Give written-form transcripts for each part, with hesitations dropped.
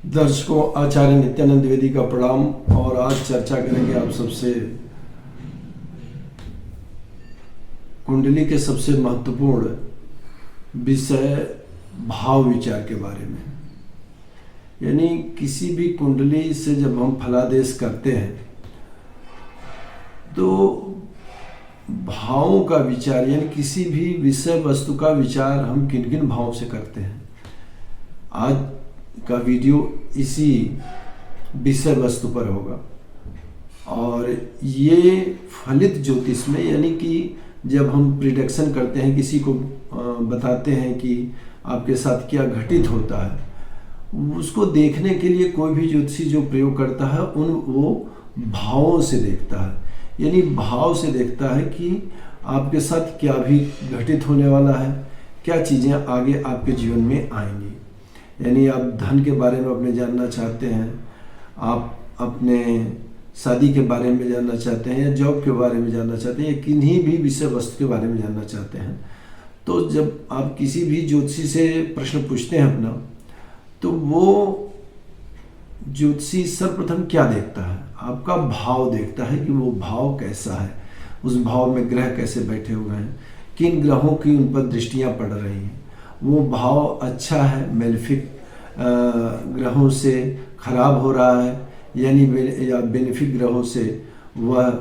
दर्शकों, आचार्य नित्यानंद द्विवेदी का प्रणाम। और आज चर्चा करेंगे आप सबसे कुंडली के सबसे महत्वपूर्ण विषय भाव विचार के बारे में। यानी किसी भी कुंडली से जब हम फलादेश करते हैं तो भावों का विचार, यानी किसी भी विषय वस्तु का विचार हम किन किन भावों से करते हैं। आज का वीडियो इसी विषय वस्तु पर होगा। और ये फलित ज्योतिष में, यानी कि जब हम प्रिडिक्शन करते हैं, किसी को बताते हैं कि आपके साथ क्या घटित होता है, उसको देखने के लिए कोई भी ज्योतिषी जो प्रयोग करता है वो भावों से देखता है। यानी भाव से देखता है कि आपके साथ क्या भी घटित होने वाला है, क्या चीज़ें आगे आपके जीवन में आएंगी। यानी आप धन के बारे में अपने जानना चाहते हैं, आप अपने शादी के बारे में जानना चाहते हैं, या जॉब के बारे में जानना चाहते हैं, या किन्हीं भी विषय वस्तु के बारे में जानना चाहते हैं, तो जब आप किसी भी ज्योतिषी से प्रश्न पूछते हैं अपना, तो वो ज्योतिषी सर्वप्रथम क्या देखता है? आपका भाव देखता है कि वो भाव कैसा है, उस भाव में ग्रह कैसे बैठे हुए हैं, किन ग्रहों की उन पर दृष्टियाँ पड़ रही हैं, वो भाव अच्छा है, मेलेफिक ग्रहों से खराब हो रहा है, यानी या बेनिफिक ग्रहों से वह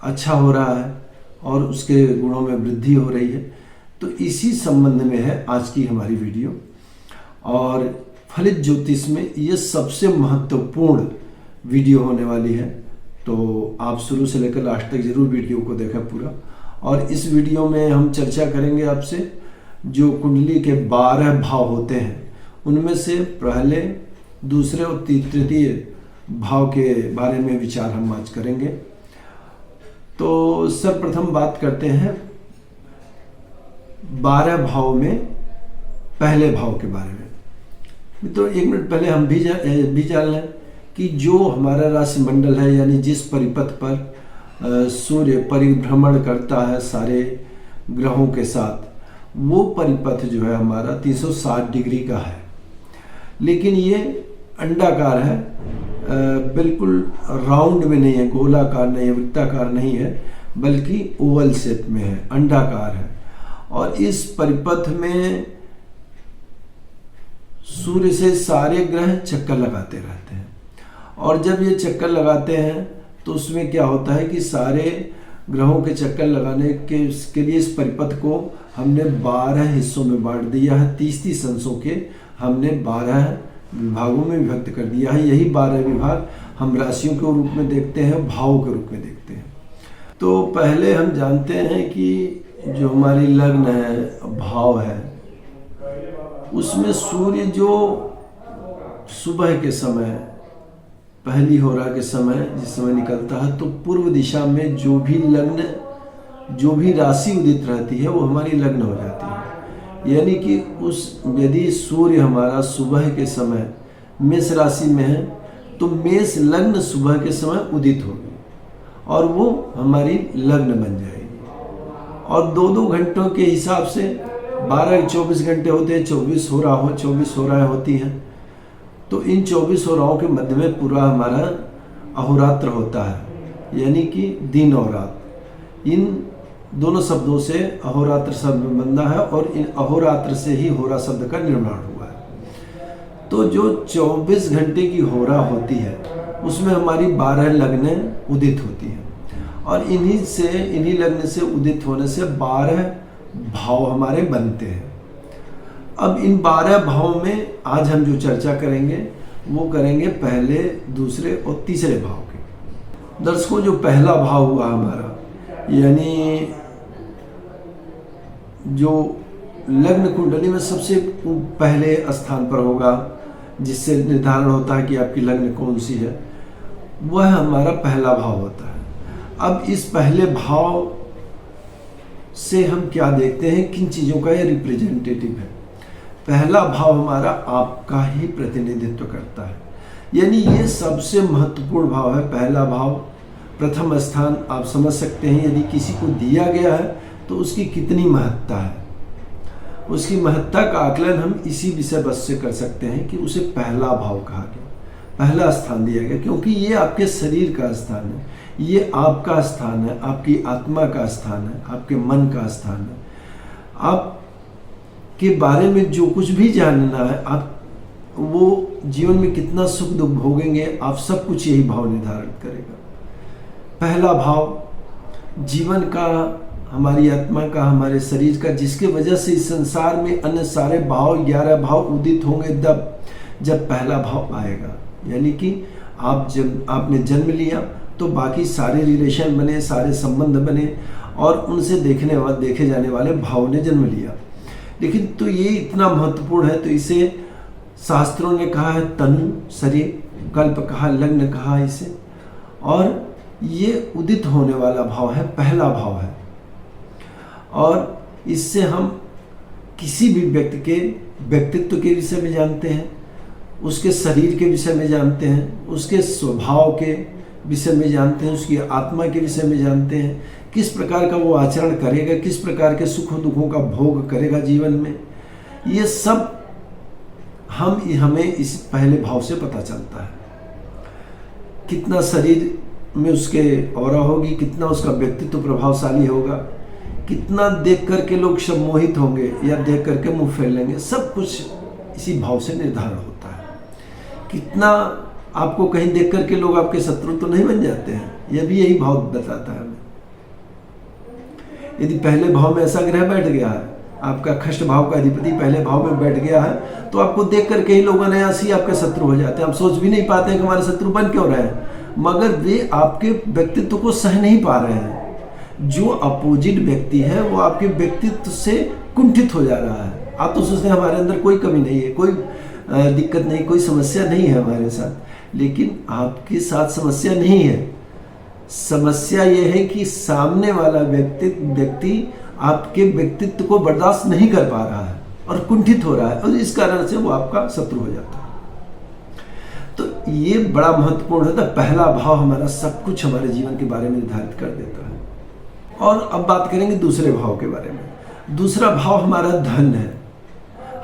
अच्छा हो रहा है और उसके गुणों में वृद्धि हो रही है। तो इसी संबंध में है आज की हमारी वीडियो। और फलित ज्योतिष में ये सबसे महत्वपूर्ण वीडियो होने वाली है, तो आप शुरू से लेकर लास्ट तक जरूर वीडियो को देखें पूरा। और इस वीडियो में हम चर्चा करेंगे आपसे जो कुंडली के 12 भाव होते हैं, उनमें से पहले, दूसरे और तृतीय भाव के बारे में विचार हम आज करेंगे। तो सर्वप्रथम बात करते हैं 12 भाव में पहले भाव के बारे में। तो एक मिनट पहले हम भी जान लें कि जो हमारा राशि मंडल है, यानी जिस परिपथ पर सूर्य परिभ्रमण करता है सारे ग्रहों के साथ, वो परिपथ जो है हमारा 360 डिग्री का है। लेकिन ये अंडाकार है, बिल्कुल राउंड में नहीं है, गोलाकार नहीं है, वृत्ताकार नहीं है, बल्कि ओवल शेप में है, अंडाकार है। और इस परिपथ में सूर्य से सारे ग्रह चक्कर लगाते रहते हैं। और जब ये चक्कर लगाते हैं तो उसमें क्या होता है कि सारे ग्रहों के चक्कर लगाने के लिए इस परिपथ को हमने 12 हिस्सों में बांट दिया है। 30 अंशों के हमने 12 विभागों में विभक्त कर दिया है। यही 12 विभाग हम राशियों के रूप में देखते हैं, भावों के रूप में देखते हैं। तो पहले हम जानते हैं कि जो हमारी लग्न है, भाव है, उसमें सूर्य जो सुबह के समय, पहली होरा के समय जिस समय निकलता है, तो पूर्व दिशा में जो भी लग्न, जो भी राशि उदित रहती है वो हमारी लग्न हो जाती है। यानी कि यदि सूर्य हमारा सुबह के समय मेष राशि में है, तो मेष लग्न सुबह के समय उदित होगी और वो हमारी लग्न बन जाएगी। और 2-2 घंटों के हिसाब से 12-24 घंटे होते हैं, 24 होराएं होती हैं। तो इन 24 होराओं के मध्य में पूरा हमारा अहोरात्र होता है, यानी कि दिन और रात। इन दोनों शब्दों से अहोरात्र शब्द बंधा है और इन अहोरात्र से ही होरा शब्द का निर्माण हुआ है। तो जो 24 घंटे की होरा होती है उसमें हमारी 12 लग्नें उदित होती हैं। और इन्हीं लग्न से उदित होने से 12 भाव हमारे बनते हैं। अब इन 12 भावों में आज हम जो चर्चा करेंगे वो करेंगे पहले, दूसरे और तीसरे भाव के। दर्शकों, जो पहला भाव हुआ हमारा, यानी जो लग्न कुंडली में सबसे पहले स्थान पर होगा, जिससे निर्धारण होता है कि आपकी लग्न कौन सी है, वह हमारा पहला भाव होता है। अब इस पहले भाव से हम क्या देखते हैं, किन चीज़ों का यह रिप्रेजेंटेटिव है। पहला भाव हमारा आपका ही प्रतिनिधित्व करता है, यानी ये सबसे महत्वपूर्ण भाव है। पहला भाव, प्रथम स्थान, आप समझ सकते हैं यदि किसी को दिया गया है तो उसकी कितनी महत्ता है। उसकी महत्ता का आकलन हम इसी विषय वस्तु से कर सकते हैं कि उसे पहला भाव कहा गया, पहला स्थान दिया गया, क्योंकि ये आपके शरीर का स्थान है, ये आपका स्थान है, आपकी आत्मा का स्थान है, आपके मन का स्थान है। आप के बारे में जो कुछ भी जानना है, आप वो जीवन में कितना सुख दुख भोगेंगे, आप सब कुछ यही भाव निर्धारित करेगा। पहला भाव जीवन का, हमारी आत्मा का, हमारे शरीर का, जिसके वजह से इस संसार में अन्य सारे भाव 11 भाव उदित होंगे जब पहला भाव आएगा। यानी कि आपने जन्म लिया तो बाकी सारे रिलेशन बने, सारे संबंध बने और उनसे देखे जाने वाले भाव ने जन्म लिया। लेकिन तो ये इतना महत्वपूर्ण है, तो इसे शास्त्रों ने कहा है तनु शरीर, कल्प कहा, लग्न कहा इसे, और ये उदित होने वाला भाव है, पहला भाव है। और इससे हम किसी भी व्यक्ति के व्यक्तित्व के विषय में जानते हैं, उसके शरीर के विषय में जानते हैं, उसके स्वभाव के विषय में जानते हैं, उसकी आत्मा के विषय में जानते हैं, किस प्रकार का वो आचरण करेगा, किस प्रकार के सुखों दुखों का भोग करेगा जीवन में। ये सब हमें इस पहले भाव से पता चलता है। कितना शरीर में उसके ऑरा होगी, कितना उसका व्यक्तित्व प्रभावशाली होगा, कितना देख करके लोग सम्मोहित होंगे या देख करके मुंह फेर लेंगे, सब कुछ इसी भाव से निर्धारण होता है। कितना आपको कहीं देख करके लोग आपके शत्रु तो नहीं बन जाते हैं, यह भी यही भाव बताता है। यदि पहले भाव में ऐसा ग्रह बैठ गया है, आपका खष्ट भाव का अधिपति पहले भाव में बैठ गया है, तो आपको देख करके ही लोग अनायासी आपके शत्रु हो जाते हैं। आप सोच भी नहीं पाते हैं कि हमारे शत्रु बन क्यों रहे हैं, मगर वे आपके व्यक्तित्व को सह नहीं पा रहे हैं। जो अपोजिट व्यक्ति है वो आपके व्यक्तित्व से कुंठित हो जा रहा है। आप तो सोचते हैं हमारे अंदर कोई कमी नहीं है, कोई दिक्कत नहीं, कोई समस्या नहीं है हमारे साथ, लेकिन आपके साथ समस्या नहीं है। समस्या यह है कि सामने वाला व्यक्ति आपके व्यक्तित्व को बर्दाश्त नहीं कर पा रहा है और कुंठित हो रहा है, और इस कारण से वो आपका शत्रु हो जाता है। तो ये बड़ा महत्वपूर्ण है। पहला भाव हमारा सब कुछ हमारे जीवन के बारे में निर्धारित कर देता है। और अब बात करेंगे दूसरे भाव के बारे में। दूसरा भाव हमारा धन है,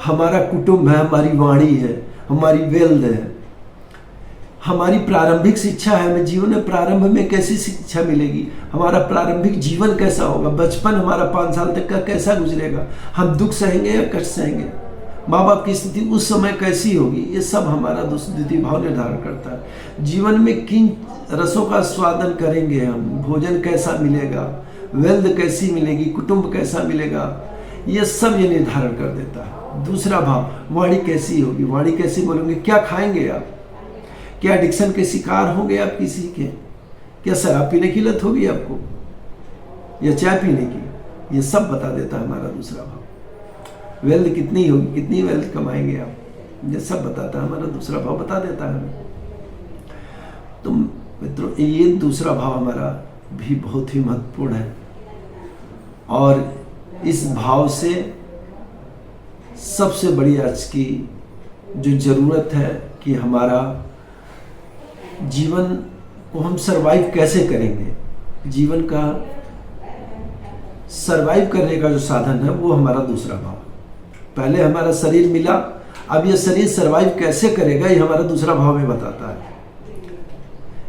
हमारा कुटुंब है, हमारी वाणी है, हमारी वेल्थ है, हमारी प्रारंभिक शिक्षा है। हमें जीवन में प्रारंभ में कैसी शिक्षा मिलेगी, हमारा प्रारंभिक जीवन कैसा होगा, बचपन हमारा 5 साल तक का कैसा गुजरेगा, हम दुख सहेंगे या कष्ट सहेंगे, माँ बाप की स्थिति उस समय कैसी होगी, ये सब हमारा द्वितीय भाव निर्धारण करता है। जीवन में किन रसों का स्वादन करेंगे हम, भोजन कैसा मिलेगा, वेल्थ कैसी मिलेगी, कुटुंब कैसा मिलेगा, ये सब ये निर्धारण कर देता है। दूसरा भाव, वाणी कैसी होगी, वाणी कैसी बोलेंगे, क्या खाएंगे आप, क्या एडिक्शन के शिकार होंगे आप किसी के, क्या शराब पीने की लत होगी आपको या चाय पीने की, ये सब बता देता है हमारा दूसरा भाव। वेल्थ कितनी होगी, कितनी वेल्थ कमाएंगे आप, ये सब बताता है हमारा दूसरा भाव, बता देता है हमें। तो मित्रों, ये दूसरा भाव हमारा भी बहुत ही महत्वपूर्ण है, और इस भाव से सबसे बड़ी आज की जो जरूरत है कि हमारा जीवन को हम सरवाइव कैसे करेंगे, जीवन का सरवाइव करने का जो साधन है वो हमारा दूसरा भाव। पहले हमारा शरीर मिला, अब ये शरीर सरवाइव कैसे करेगा ये हमारा दूसरा भाव में बताता है।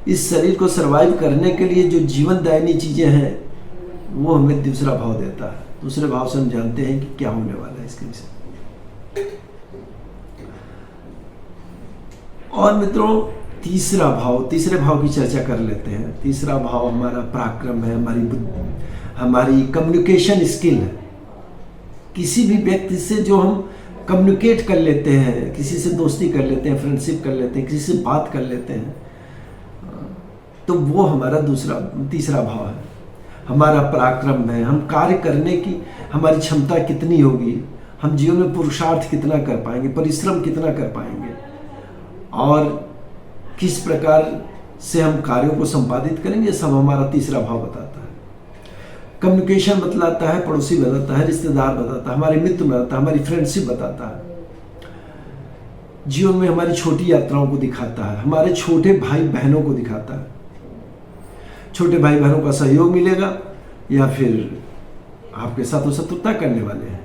इस शरीर को सरवाइव करने के लिए जो जीवन दायनी चीजें हैं वो हमें दूसरा भाव देता है। दूसरे भाव से हम जानते हैं कि क्या होने वाला है इसके विषय। और मित्रों, तीसरा भाव, तीसरे भाव की चर्चा कर लेते हैं। तीसरा भाव हमारा पराक्रम है, हमारी बुद्धि, हमारी कम्युनिकेशन स्किल है। किसी भी व्यक्ति से जो हम कम्युनिकेट कर लेते हैं, किसी से दोस्ती कर लेते हैं, फ्रेंडशिप कर लेते हैं, किसी से बात कर लेते हैं, तो वो हमारा तीसरा भाव है। हमारा पराक्रम है, हम कार्य करने की हमारी क्षमता कितनी होगी, हम जीवन में पुरुषार्थ कितना कर पाएंगे, परिश्रम कितना कर पाएंगे, और किस प्रकार से हम कार्यों को संपादित करेंगे, सब हमारा तीसरा भाव बताता है। कम्युनिकेशन बतलाता है, पड़ोसी बताता है, रिश्तेदार बताता है, हमारे मित्र बताता है, हमारी फ्रेंडशिप बताता है, जीवन में हमारी छोटी यात्राओं को दिखाता है, हमारे छोटे भाई बहनों को दिखाता है। छोटे भाई बहनों का सहयोग मिलेगा या फिर आपके साथ वो शत्रुता करने वाले हैं,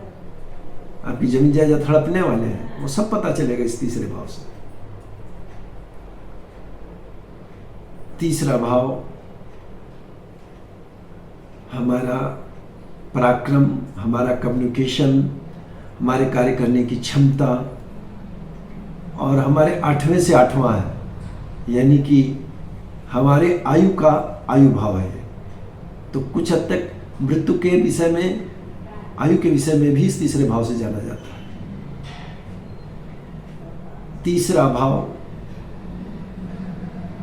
आपकी जमीन जायदाद हड़पने वाले हैं, वो सब पता चलेगा इस तीसरे भाव से। तीसरा भाव हमारा पराक्रम, हमारा कम्युनिकेशन, हमारे कार्य करने की क्षमता, और हमारे 8वें से 8वां है, यानी कि हमारे आयु का आयु भाव है। तो कुछ हद तक मृत्यु के विषय में, आयु के विषय में भी इस तीसरे भाव से जाना जाता है। तीसरा भाव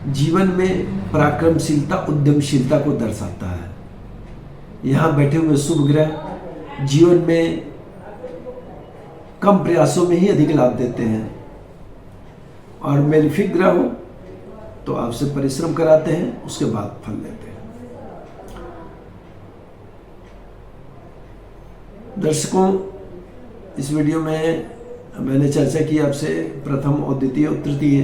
जीवन में पराक्रमशीलता, उद्यमशीलता को दर्शाता है। यहाँ बैठे हुए शुभ ग्रह जीवन में कम प्रयासों में ही अधिक लाभ देते हैं, और मेलेफिक ग्रह हो तो आपसे परिश्रम कराते हैं, उसके बाद फल लेते हैं। दर्शकों, इस वीडियो में मैंने चर्चा की आपसे प्रथम और द्वितीय और तृतीय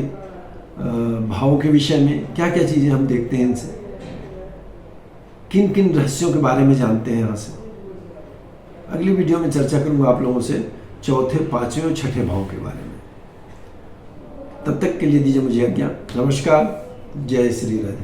भावों के विषय में, क्या क्या चीज़ें हम देखते हैं इनसे, किन किन रहस्यों के बारे में जानते हैं यहाँ से। अगली वीडियो में चर्चा करूँगा आप लोगों से चौथे, पांचवें और छठे भाव के बारे में। तब तक के लिए दीजिए मुझे आज्ञा। नमस्कार, जय श्री राधे।